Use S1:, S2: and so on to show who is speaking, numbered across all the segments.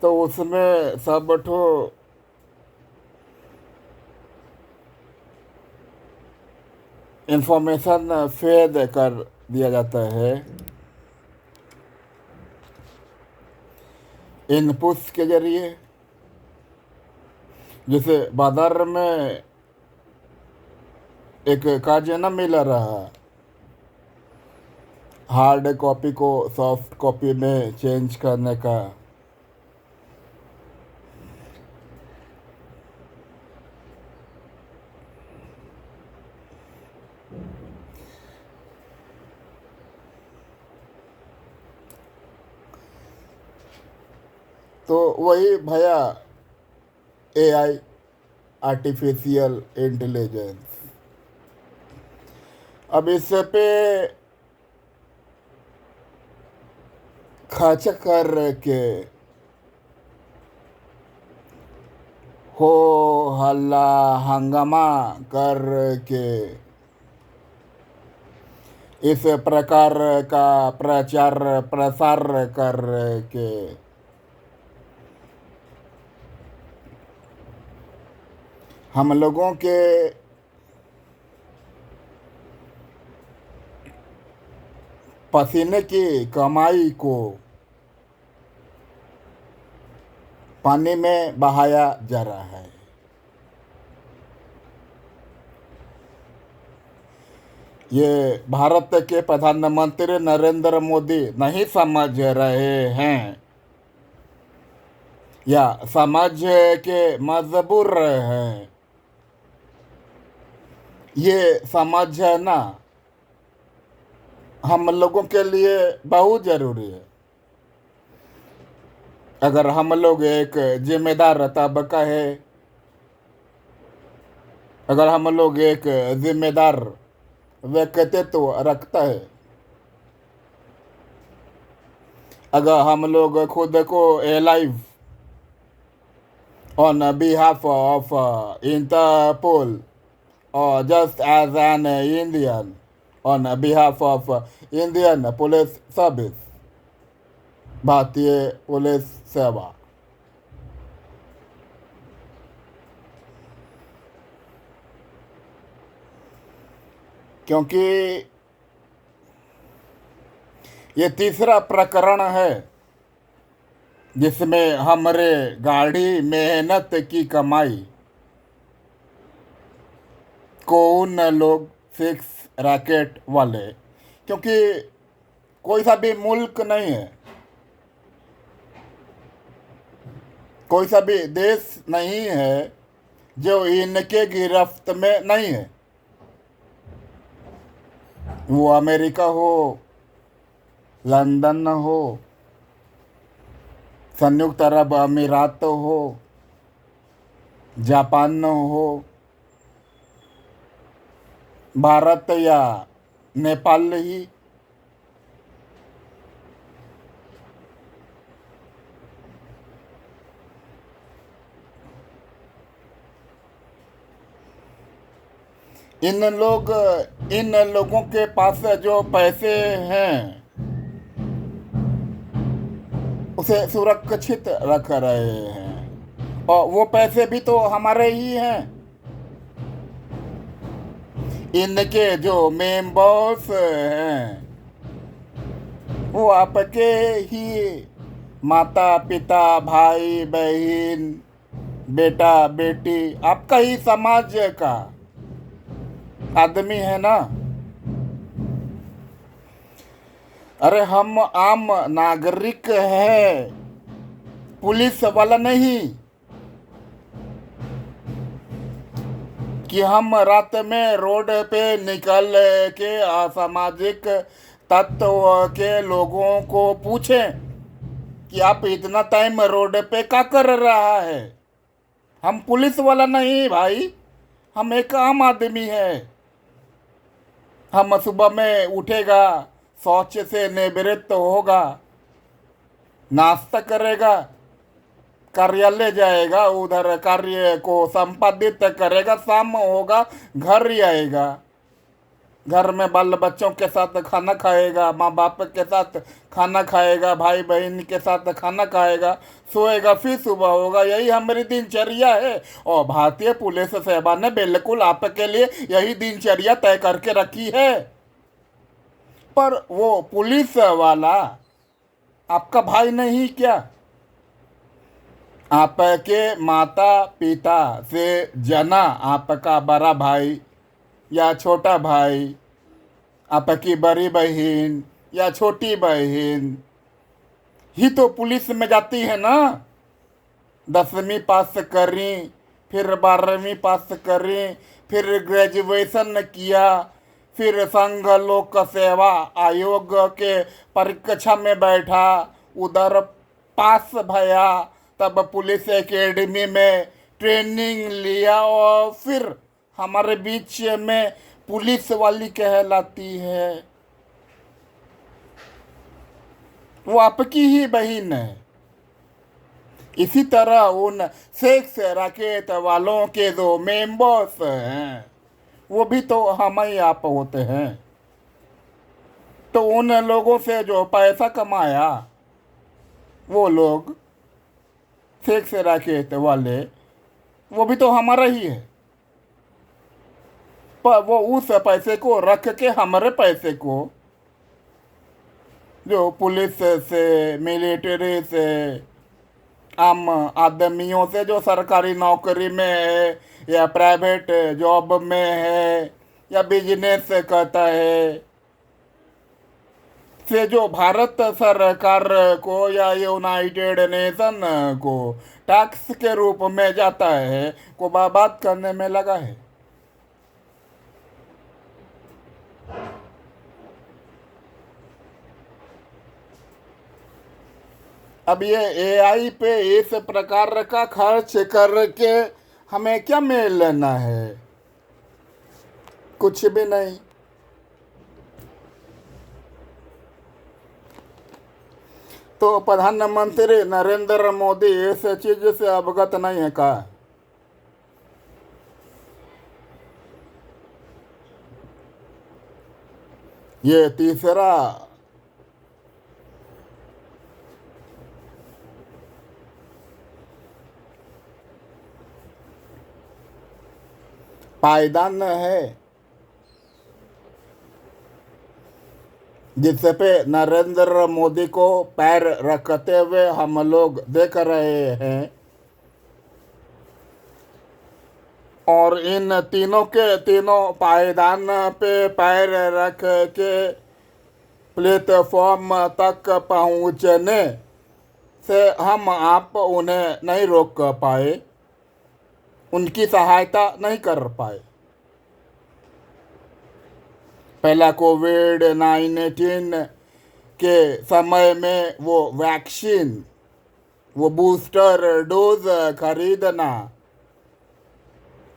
S1: तो उसमें सब ठो इंफॉर्मेशन फेड कर दिया जाता है इनपुट्स के जरिए। जैसे बाजार में एक कार्य न मिल रहा, हार्ड कॉपी को सॉफ्ट कॉपी में चेंज करने का। तो वही भैया एआई, आर्टिफिशियल इंटेलिजेंस। अब इस पे खर्च कर के हो हल्ला हंगामा कर के इस प्रकार का प्रचार प्रसार कर के हम लोगों के पसीने की कमाई को पानी में बहाया जा रहा है। ये भारत के प्रधानमंत्री नरेंद्र मोदी नहीं समझ रहे हैं या समझ के मजबूर हैं। ये समझना हम लोगों के लिए बहुत जरूरी है। अगर हम लोग एक जिम्मेदार तबका है, अगर हम लोग एक जिम्मेदार व्यक्तित्व रखता है, अगर हम लोग खुद को alive on behalf of Interpol or just as an Indian on behalf of Indian Police Service, भारतीय पुलिस सेवा। क्योंकि ये तीसरा प्रकरण है जिसमें हमारे गाढ़ी मेहनत की कमाई को उन लोग फिक्स रैकेट वाले, क्योंकि कोई सा भी मुल्क नहीं है, कोई सा भी देश नहीं है जो इनके गिरफ्त में नहीं है। वो अमेरिका हो, लंदन हो, संयुक्त अरब अमीरात हो, जापान हो, भारत या नेपाल ही। इन लोगों के पास जो पैसे हैं उसे सुरक्षित रख रहे हैं, और वो पैसे भी तो हमारे ही हैं। इनके जो मेंबर्स हैं वो आपके ही माता पिता, भाई बहन, बेटा बेटी, आपका ही समाज का आदमी है ना। अरे हम आम नागरिक हैं, पुलिस वाला नहीं कि हम रात में रोड पे निकल के असामाजिक तत्व के लोगों को पूछें कि आप इतना टाइम रोड पे क्या कर रहा है। हम पुलिस वाला नहीं भाई, हम एक आम आदमी है। हम सुबह में उठेगा, शौच से निवृत्त होगा, नाश्ता करेगा, कार्यालय जाएगा, उधर कार्य को संपादित करेगा, शाम होगा घर आएगा। घर में बाल बच्चों के साथ खाना खाएगा, माँ बाप के साथ खाना खाएगा, भाई बहन के साथ खाना खाएगा, सोएगा, फिर सुबह होगा। यही हमारी दिनचर्या है। और भारतीय पुलिस सेवा ने बिल्कुल आपके लिए यही दिनचर्या तय करके रखी है। पर वो पुलिस वाला आपका भाई नहीं क्या? आपके माता पिता से जना आपका बड़ा भाई या छोटा भाई, आपकी बड़ी बहन या छोटी बहन ही तो पुलिस में जाती है ना। 10वीं पास करी, फिर 12वीं पास करी, फिर ग्रेजुएशन किया, फिर संघ लोक सेवा आयोग के परीक्षा में बैठा, उधर पास भया, तब पुलिस एकेडमी में ट्रेनिंग लिया और फिर हमारे बीच में पुलिस वाली कहलाती है। वो आपकी ही बहन है। इसी तरह उन सेक्स रैकेट वालों के जो मेंबर्स हैं वो भी तो हम ही आप होते हैं। तो उन लोगों से जो पैसा कमाया वो लोग सेक्स रैकेट वाले, वो भी तो हमारा ही है। पर वो उस पैसे को रख के हमारे पैसे को जो पुलिस से, मिलिट्री से, आम आदमियों से जो सरकारी नौकरी में है या प्राइवेट जॉब में है या बिजनेस करता है, से जो भारत सरकार को या यूनाइटेड नेशन को टैक्स के रूप में जाता है, को बर्बाद करने में लगा है। अब ये एआई पे इस प्रकार का खर्च करके हमें क्या मिल लेना है? कुछ भी नहीं। तो प्रधानमंत्री नरेंद्र मोदी इस चीज से अवगत नहीं है का? ये तीसरा पायदान है जिस पे नरेंद्र मोदी को पैर रखते हुए हम लोग देख रहे हैं। और इन तीनों के तीनों पायदान पे पैर रख के प्लेटफॉर्म तक पहुंचने से हम आप उन्हें नहीं रोक पाए, उनकी सहायता नहीं कर पाए। पहला कोविड-19 के समय में वो वैक्सीन, वो बूस्टर डोज खरीदना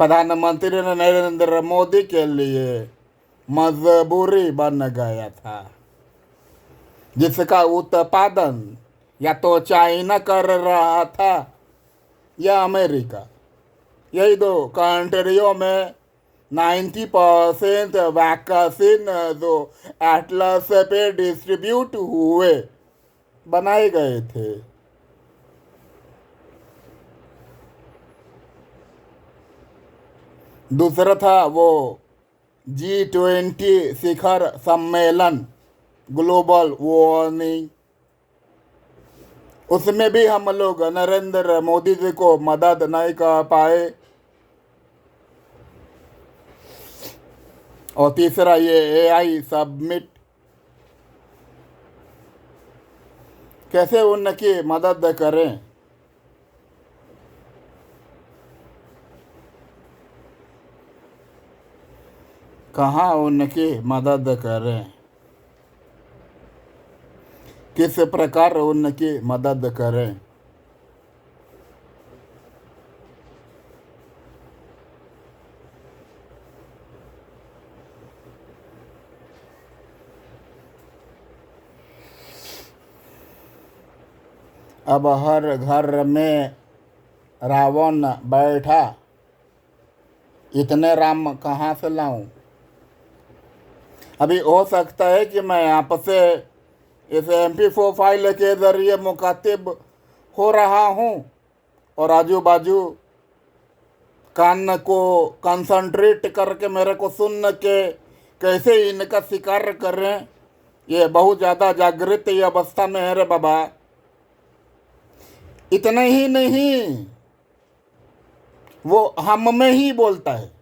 S1: प्रधानमंत्री नरेंद्र मोदी के लिए मजबूरी बन गया था, जिसका उत्पादन या तो चाइना कर रहा था या अमेरिका। यही दो कंट्रियों में 90% वैक्सीन जो एटलस पे डिस्ट्रीब्यूट हुए बनाए गए थे। दूसरा था वो G20 शिखर सम्मेलन, ग्लोबल वार्मिंग। उसमें भी हम लोग नरेंद्र मोदी जी को मदद नहीं कर पाए। और तीसरा ये एआई सबमिट, कैसे उनकी मदद करें? कहाँ उनकी मदद करें? किस प्रकार उनकी मदद करें? अब हर घर में रावण बैठा, इतने राम कहाँ से लाऊं? अभी हो सकता है कि मैं आपसे इस MP4 फाइल के ज़रिए मुखातिब हो रहा हूँ और आजू बाजू कान को कंसंट्रेट करके मेरे को सुन के कैसे इनका शिकार कर रहे हैं। ये बहुत ज़्यादा जागृत ये अवस्था में है रे बाबा। इतना ही नहीं, वो हम में ही बोलता है,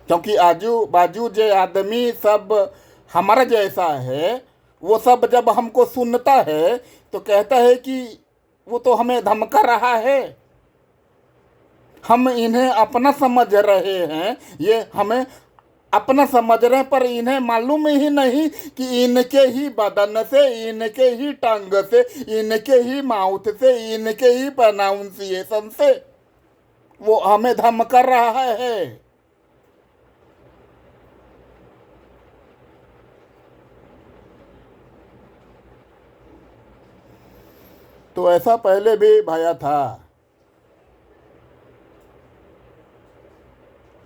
S1: क्योंकि आजू बाजू जो आदमी सब हमारा जैसा है, वो सब जब हमको सुनता है तो कहता है कि वो तो हमें धमका रहा है, हम इन्हें अपना समझ रहे हैं, ये हमें अपना समझ रहे हैं, पर इन्हें मालूम ही नहीं कि इनके ही बदन से, इनके ही टंग से, इनके ही माउथ से, इनके ही प्रोनाउंसिएशन से वो हमें धमका रहा है। तो ऐसा पहले भी भया था,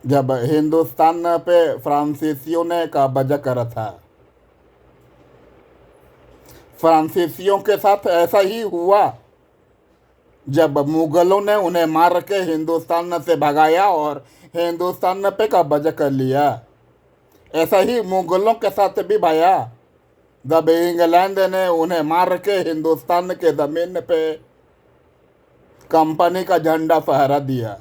S1: जब हिंदुस्तान पे फ्रांसीसियों ने कब्जा करा था। फ्रांसीसियों के साथ ऐसा ही हुआ जब मुगलों ने उन्हें मार के हिंदुस्तान से भगाया और हिंदुस्तान पे कब्जा कर लिया। ऐसा ही मुगलों के साथ भी भया जब इंग्लैंड ने उन्हें मार के हिंदुस्तान के ज़मीन पे कंपनी का झंडा फहरा दिया।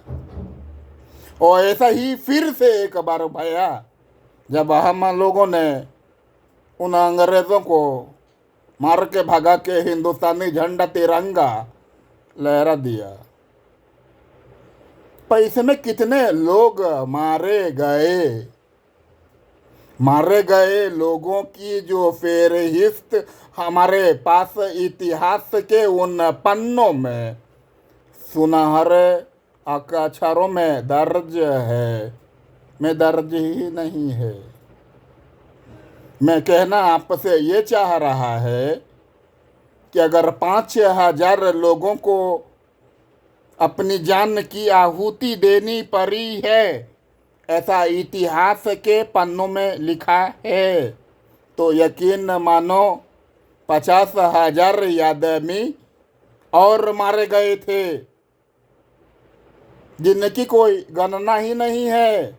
S1: और ऐसा ही फिर से एक बार भया जब हम लोगों ने उन अंग्रेज़ों को मार के भगा के हिंदुस्तानी झंडा तिरंगा लहरा दिया। पर इसमें कितने लोग मारे गए लोगों की जो फेहरिस्त हमारे पास इतिहास के उन पन्नों में सुनहरे अक्षरों में दर्ज है, में दर्ज ही नहीं है। मैं कहना आपसे ये चाह रहा है कि अगर 5,000 लोगों को अपनी जान की आहुति देनी पड़ी है, ऐसा इतिहास के पन्नों में लिखा है, तो यकीन मानो 50,000 आदमी और मारे गए थे, जिनकी कोई गणना ही नहीं है,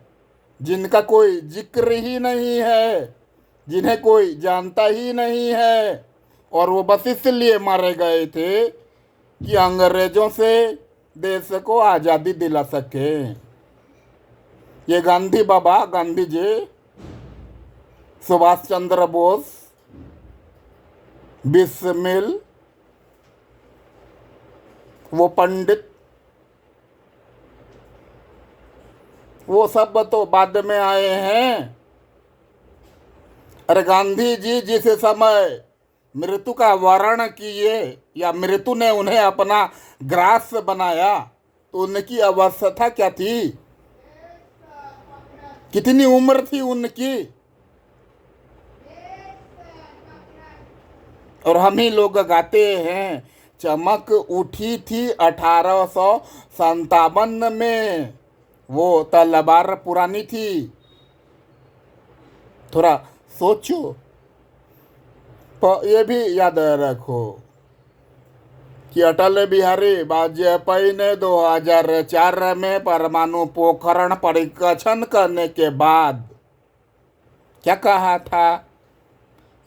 S1: जिनका कोई जिक्र ही नहीं है, जिन्हें कोई जानता ही नहीं है, और वो बस इसलिए मारे गए थे कि अंग्रेजों से देश को आज़ादी दिला सके। ये गांधी बाबा, गांधी जी, सुभाष चंद्र बोस, बिस्मिल, वो पंडित, वो सब तो बाद में आए हैं। अरे गांधी जी जिस समय मृत्यु का वर्ण किए या मृत्यु ने उन्हें अपना ग्रास बनाया, तो उनकी अवस्था क्या थी, कितनी उम्र थी उनकी। और हम ही लोग गाते हैं चमक उठी थी 1857 में, वो तलवार पुरानी थी। थोड़ा सोचो, पर ये भी याद रखो कि अटल बिहारी वाजपेयी ने 2004 में परमाणु पोखरण परीक्षण करने के बाद क्या कहा था,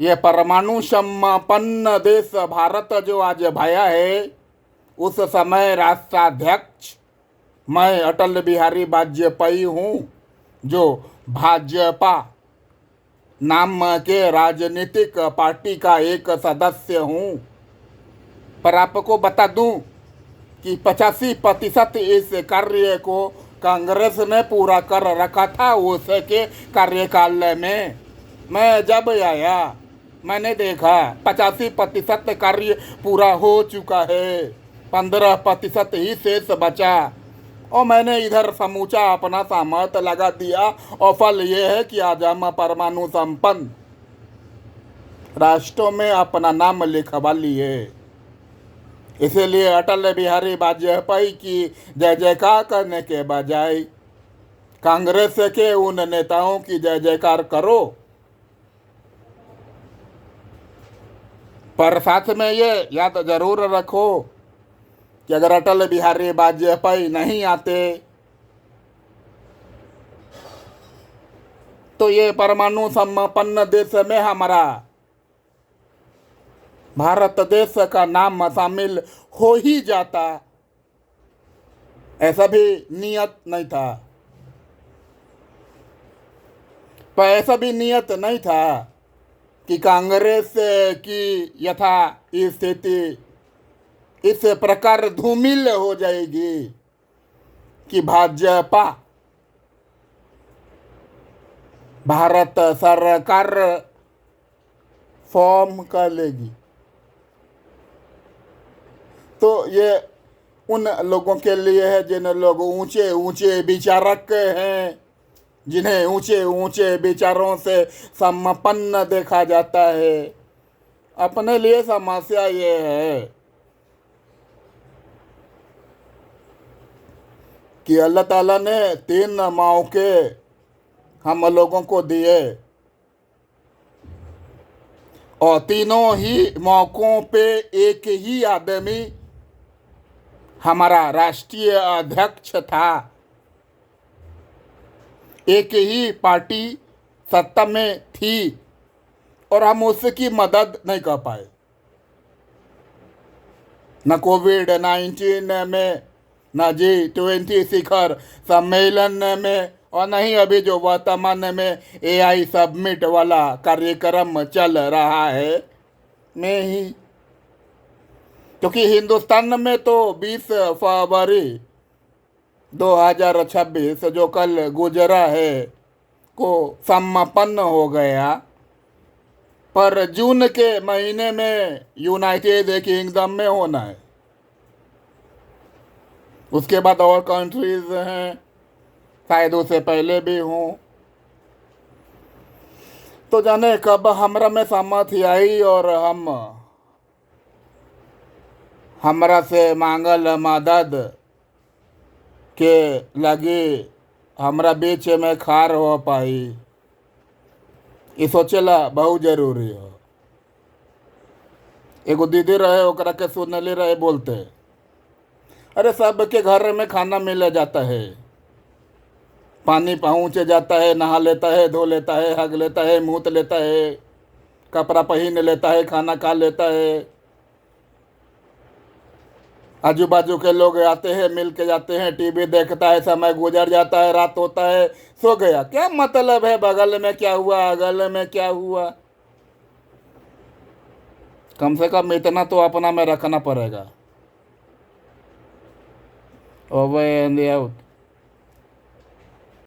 S1: ये परमाणु संपन्न देश भारत जो आज भया है, उस समय राष्ट्राध्यक्ष मैं अटल बिहारी वाजपेयी हूँ, जो भाजपा नाम के राजनीतिक पार्टी का एक सदस्य हूँ। पर आपको बता दूं कि 85% इस कार्य को कांग्रेस ने पूरा कर रखा था उसके कार्यकाल में। मैं जब आया मैंने देखा 85% कार्य पूरा हो चुका है, 15% ही शेष बचा, और मैंने इधर समूचा अपना सामर्थ्य लगा दिया, और फल ये है कि आज हम परमाणु संपन्न राष्ट्रों में अपना नाम लिखवा लिए। इसीलिए अटल बिहारी वाजपेयी की जय जयकार करने के बजाय कांग्रेस के उन नेताओं की जय जयकार करो, पर साथ में ये याद जरूर रखो कि अगर अटल बिहारी वाजपेयी नहीं आते तो ये परमाणु संपन्न देश में हमारा भारत देश का नाम शामिल हो ही जाता। ऐसा भी नियत नहीं था, पर ऐसा भी नियत नहीं था कि कांग्रेस की यथा स्थिति इस प्रकार धूमिल हो जाएगी कि भाजपा भारत सरकार फॉर्म कर लेगी। तो ये उन लोगों के लिए है जिन लोग ऊंचे ऊंचे विचारक हैं, जिन्हें ऊंचे ऊंचे विचारों से संपन्न देखा जाता है। अपने लिए समस्या ये है कि अल्लाह ताला ने 3 मौके हम लोगों को दिए और तीनों ही मौकों पे एक ही आदमी हमारा राष्ट्रीय अध्यक्ष था, एक ही पार्टी सत्ता में थी और हम उसकी मदद नहीं कर पाए। न कोविड-19 में, न G20 शिखर सम्मेलन में, और नहीं अभी जो वर्तमान में AI सबमिट वाला कार्यक्रम चल रहा है में ही। क्योंकि हिंदुस्तान में तो 20 फरवरी 2026 जो कल गुजरा है को संपन्न हो गया, पर जून के महीने में यूनाइटेड किंगडम में होना है। उसके बाद और कंट्रीज हैं, शायद उससे पहले भी हों। तो जाने कब हमरा में सामर्थ्य आई और हम हमरा से मांगल मदद के लगे हमरा बीच में खार हो पाई, ये सोचेला बहुत जरूरी हो। एगो दीदी रहे, ओकरा के सुनले रहे बोलते, अरे सबके घर में खाना मिल जाता है, पानी पहुँच जाता है, नहा लेता है, धो लेता है, हग लेता है, मूत लेता है, कपड़ा पहन लेता है, खाना खा लेता है, आजू बाजू के लोग आते हैं, मिल के जाते हैं, टीवी देखता है, समय गुजर जाता है, रात होता है, सो गया। क्या मतलब है बगल में क्या हुआ, अगल में क्या हुआ? कम से कम इतना तो अपना में रखना पड़ेगा। Over and out.